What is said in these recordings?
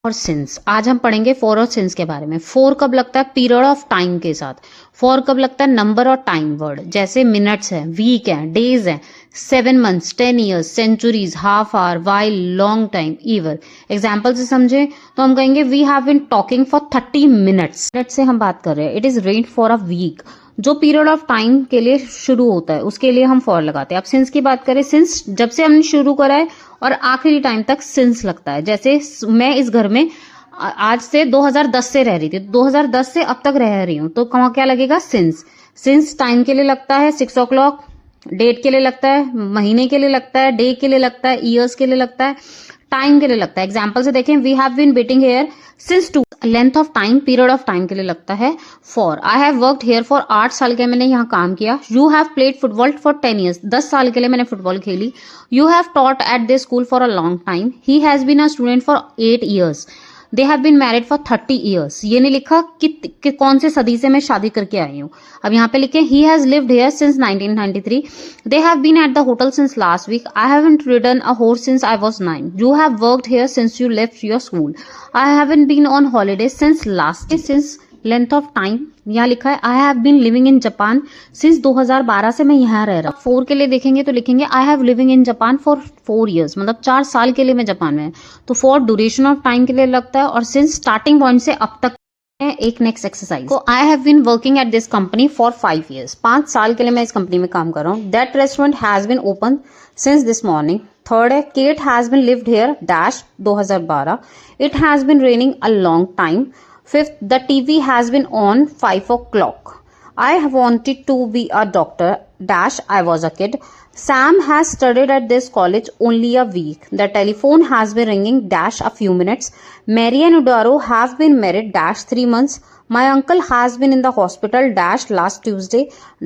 और सिंस। आज हम पढ़ेंगे फॉर और सिंस के बारे में। फॉर कब लगता है? पीरियड ऑफ टाइम के साथ। फॉर कब लगता है? नंबर और टाइम वर्ड, जैसे मिनट्स है, वीक है, डेज है, 7 months, 10 years, centuries, half hour, while, long time, ever. Example से समझे तो हम कहेंगे we have been talking for 30 minutes. Minute से हम बात कर रहे हैं। It is rent for a week. जो पीरियड ऑफ टाइम के लिए शुरू होता है उसके लिए हम फॉर लगाते हैं। अब सिंस की बात करें, सिंस जब से हमने शुरू करा है और आखिरी टाइम तक सिंस लगता है। जैसे मैं इस घर में आज से 2010 से रह रही थी, 2010 से अब तक रह रही हूं, तो क्या लगेगा? सिंस। सिंस टाइम के लिए लगता है 6 o'clock, डेट के लिए लगता है, महीने के लिए लगता है, डे के लिए लगता है, ईयर्स के लिए लगता है, टाइम के लिए लगता है। एग्जाम्पल से देखें, we have been waiting here since 2। Length of time, period of time के लिए लगता है for. I have worked here for 8 साल के मैंने यहाँ काम किया। You have played football for 10 years, 10 साल के लिए मैंने फुटबॉल खेली। You have taught at this school for a long time. He has been a student for 8 years. They have been married for 30 years. ये नहीं लिखा कि कौन से सदी से मैं शादी करके आई हूँ। अब यहाँ पे लिखे he has lived here since 1993। They have been at the hotel since last week. I haven't ridden a horse since I was 9। You have worked here since you left your school. I haven't been on holiday since last. Since length of time यहाँ लिखा है I have been living in Japan since 2012 से मैं यहाँ रह रहा हूँ। 4 के लिए देखेंगे तो लिखेंगे I have living in Japan for 4 years, मतलब 4 साल के लिए मैं जापान में। तो फॉर ड्यूरेशन ऑफ टाइम के लिए लगता है, और सिंस स्टार्टिंग पॉइंट से अब तक है। एक नेक्स्ट एक्सरसाइज। तो I have been working at this company for 5 years. 5 साल के लिए मैं इस कंपनी में काम कर रहा हूँ। That restaurant has been open since this morning. Third है Kate has been lived here dash 2012। It has been raining a long time. Fifth, the TV has been on 5 o'clock. I have wanted to be a doctor dash I was a kid. Sam has studied at this college only a week. The telephone has been ringing dash a few minutes. Mary and Udaro have been married dash 3 months. My uncle has been in the hospital dash last Tuesday.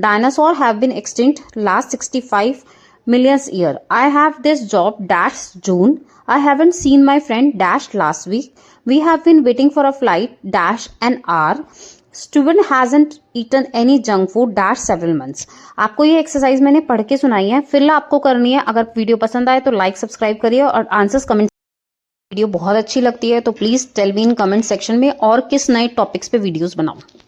Dinosaurs have been extinct last 65 millions year. I have this job dash June. I haven't seen my friend dash last week. We have been waiting for a flight dash an hour. Student hasn't eaten any junk food dash several months. आपको ये exercise मैंने पढ़ के सुनाई है, फिर आपको करनी है। अगर वीडियो पसंद आए तो लाइक सब्सक्राइब करिए और आंसर्स कमेंट। वीडियो बहुत अच्छी लगती है तो please tell me in comment section में और किस नए टॉपिक्स पे वीडियोस बनाऊं।